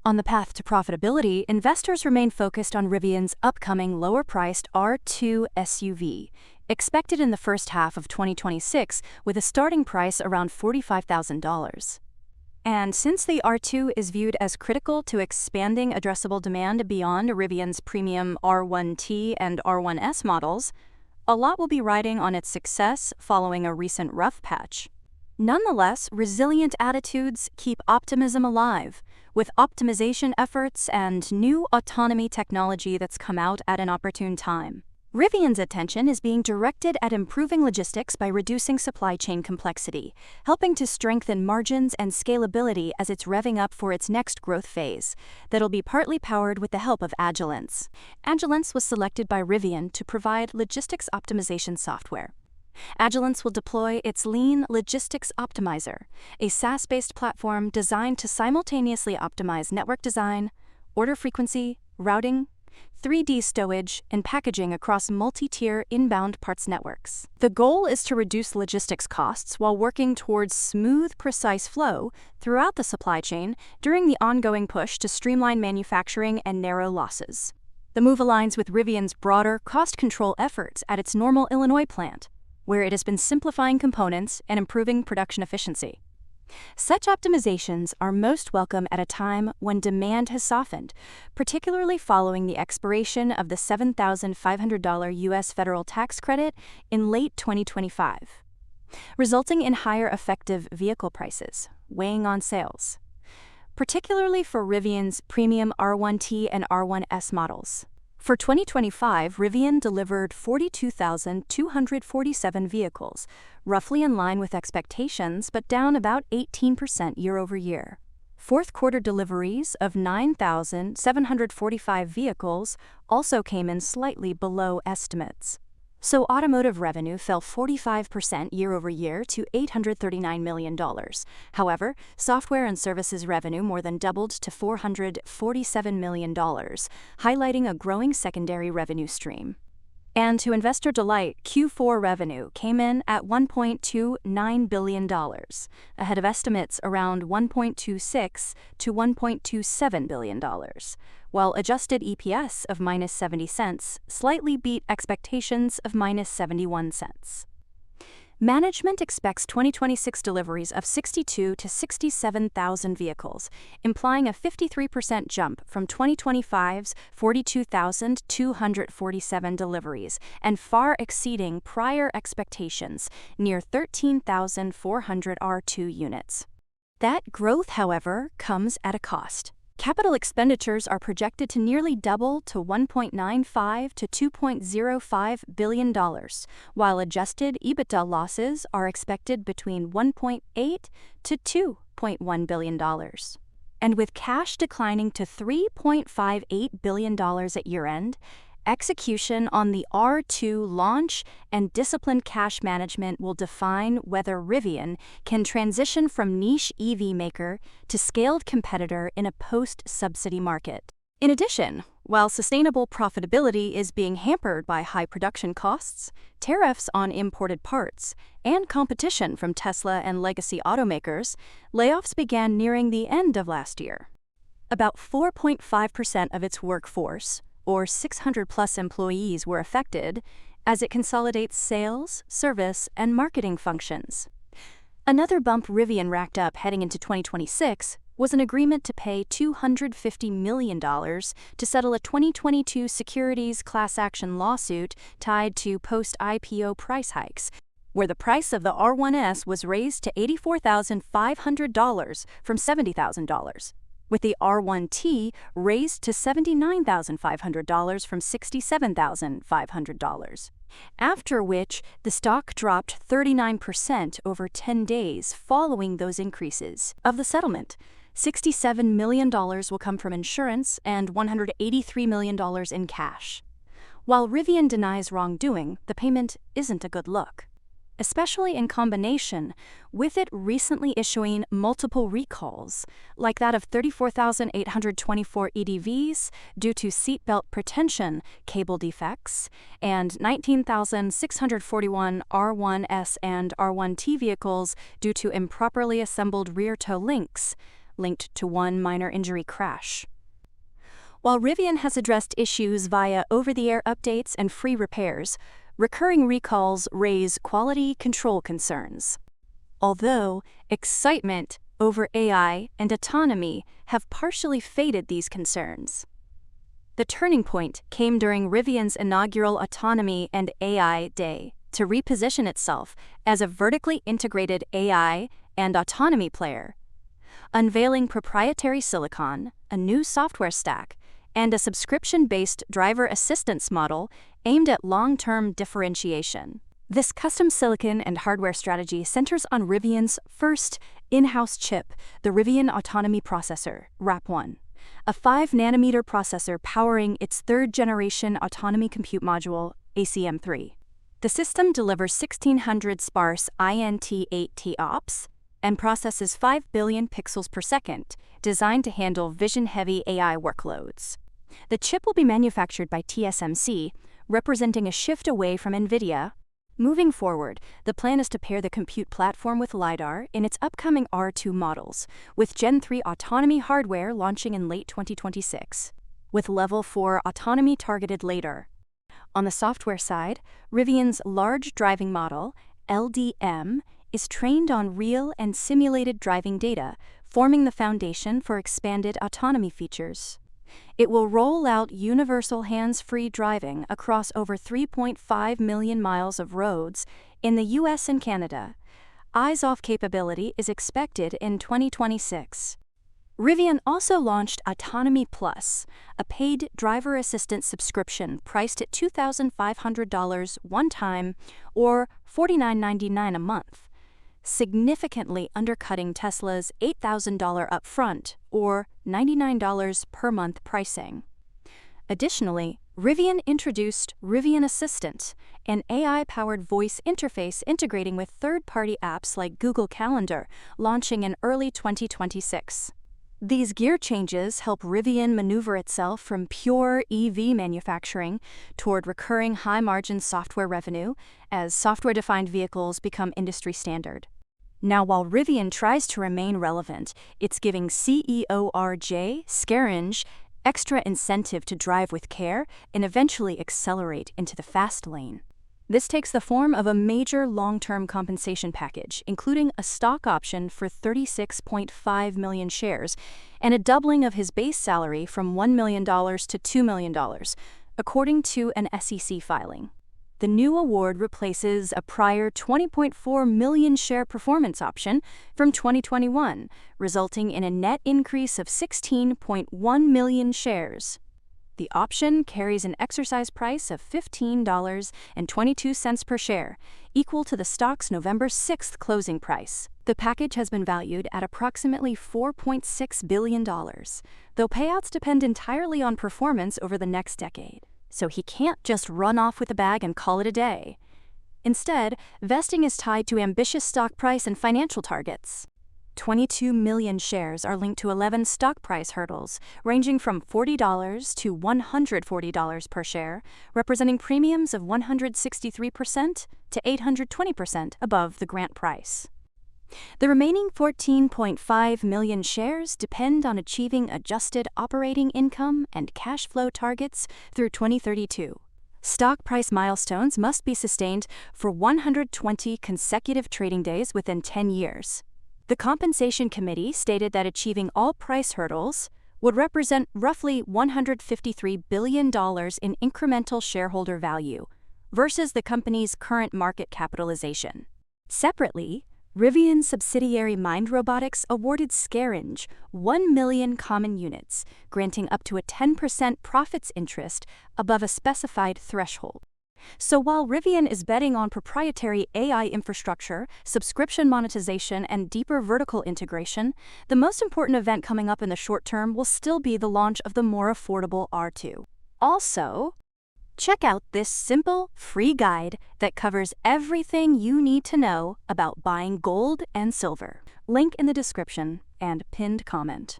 On the path to profitability, investors remain focused on Rivian's upcoming lower-priced R2 SUV, expected in the first half of 2026 with a starting price around $45,000. And since the R2 is viewed as critical to expanding addressable demand beyond Rivian's premium R1T and R1S models, a lot will be riding on its success following a recent rough patch. Nonetheless, resilient attitudes keep optimism alive, with optimization efforts and new autonomy technology that's come out at an opportune time. Rivian's attention is being directed at improving logistics by reducing supply chain complexity, helping to strengthen margins and scalability as it's revving up for its next growth phase, that'll be partly powered with the help of Agilence. Agilence was selected by Rivian to provide logistics optimization software. Agilence will deploy its Lean Logistics Optimizer, a SaaS-based platform designed to simultaneously optimize network design, order frequency, routing, 3D stowage, and packaging across multi-tier inbound parts networks. The goal is to reduce logistics costs while working towards smooth, precise flow throughout the supply chain during the ongoing push to streamline manufacturing and narrow losses. The move aligns with Rivian's broader cost control efforts at its Normal, Illinois plant, where it has been simplifying components and improving production efficiency. Such optimizations are most welcome at a time when demand has softened, particularly following the expiration of the $7,500 U.S. federal tax credit in late 2025, resulting in higher effective vehicle prices, weighing on sales, particularly for Rivian's premium R1T and R1S models. For 2025, Rivian delivered 42,247 vehicles, roughly in line with expectations but down about 18% year-over-year. Fourth quarter deliveries of 9,745 vehicles also came in slightly below estimates. So automotive revenue fell 45% year-over-year to $839 million. However, software and services revenue more than doubled to $447 million, highlighting a growing secondary revenue stream. And to investor delight, Q4 revenue came in at $1.29 billion, ahead of estimates around $1.26 to $1.27 billion, while adjusted EPS of -70 slightly beat expectations of -71. Management expects 2026 deliveries of 62,000 to 67,000 vehicles, implying a 53% jump from 2025's 42,247 deliveries and far exceeding prior expectations, near 13,400 R2 units. That growth, however, comes at a cost. Capital expenditures are projected to nearly double to $1.95 to $2.05 billion, while adjusted EBITDA losses are expected between $1.8 to $2.1 billion. And with cash declining to $3.58 billion at year-end, execution on the R2 launch and disciplined cash management will define whether Rivian can transition from niche EV maker to scaled competitor in a post-subsidy market. In addition, while sustainable profitability is being hampered by high production costs, tariffs on imported parts, and competition from Tesla and legacy automakers, layoffs began nearing the end of last year. About 4.5% of its workforce, or 600-plus employees, were affected as it consolidates sales, service, and marketing functions. Another bump Rivian racked up heading into 2026 was an agreement to pay $250 million to settle a 2022 securities class action lawsuit tied to post-IPO price hikes, where the price of the R1S was raised to $84,500 from $70,000. With the R1T raised to $79,500 from $67,500, after which the stock dropped 39% over 10 days following those increases. Of the settlement, $67 million will come from insurance and $183 million in cash. While Rivian denies wrongdoing, the payment isn't a good look, especially in combination with it recently issuing multiple recalls, like that of 34,824 EDVs due to seatbelt pretension cable defects, and 19,641 R1S and R1T vehicles due to improperly assembled rear toe links, linked to one minor injury crash. While Rivian has addressed issues via over-the-air updates and free repairs, recurring recalls raise quality control concerns. Although excitement over AI and autonomy have partially faded these concerns. The turning point came during Rivian's inaugural Autonomy and AI Day to reposition itself as a vertically integrated AI and autonomy player, unveiling proprietary silicon, a new software stack, and a subscription-based driver assistance model aimed at long-term differentiation. This custom silicon and hardware strategy centers on Rivian's first in-house chip, the Rivian Autonomy Processor, RAP1, a 5-nanometer processor powering its third-generation autonomy compute module, ACM3. The system delivers 1600 sparse INT8 TOPS and processes 5 billion pixels per second, designed to handle vision-heavy AI workloads. The chip will be manufactured by TSMC, representing a shift away from NVIDIA. Moving forward, the plan is to pair the compute platform with LiDAR in its upcoming R2 models, with Gen 3 autonomy hardware launching in late 2026, with Level 4 autonomy targeted later. On the software side, Rivian's large driving model, LDM, is trained on real and simulated driving data, forming the foundation for expanded autonomy features. It will roll out universal hands-free driving across over 3.5 million miles of roads in the US and Canada. Eyes-off capability is expected in 2026. Rivian also launched Autonomy Plus, a paid driver assistance subscription priced at $2,500 one time or $49.99 a month, significantly undercutting Tesla's $8,000 upfront or $99 per month pricing. Additionally, Rivian introduced Rivian Assistant, an AI-powered voice interface integrating with third-party apps like Google Calendar, launching in early 2026. These gear changes help Rivian maneuver itself from pure EV manufacturing toward recurring high-margin software revenue as software-defined vehicles become industry standard. Now, while Rivian tries to remain relevant, it's giving CEO RJ Scaringe extra incentive to drive with care and eventually accelerate into the fast lane. This takes the form of a major long-term compensation package, including a stock option for 36.5 million shares and a doubling of his base salary from $1 million to $2 million, according to an SEC filing. The new award replaces a prior 20.4 million share performance option from 2021, resulting in a net increase of 16.1 million shares. The option carries an exercise price of $15.22 per share, equal to the stock's November 6th closing price. The package has been valued at approximately $4.6 billion, though payouts depend entirely on performance over the next decade. So he can't just run off with the bag and call it a day. Instead, vesting is tied to ambitious stock price and financial targets. 22 million shares are linked to 11 stock price hurdles, ranging from $40 to $140 per share, representing premiums of 163% to 820% above the grant price. The remaining 14.5 million shares depend on achieving adjusted operating income and cash flow targets through 2032. Stock price milestones must be sustained for 120 consecutive trading days within 10 years. The compensation committee stated that achieving all price hurdles would represent roughly $153 billion in incremental shareholder value versus the company's current market capitalization. Separately, Rivian subsidiary Mind Robotics awarded Scaringe 1 million common units, granting up to a 10% profits interest above a specified threshold. So while Rivian is betting on proprietary AI infrastructure, subscription monetization, and deeper vertical integration, the most important event coming up in the short term will still be the launch of the more affordable R2. Also, check out this simple, free guide that covers everything you need to know about buying gold and silver. Link in the description and pinned comment.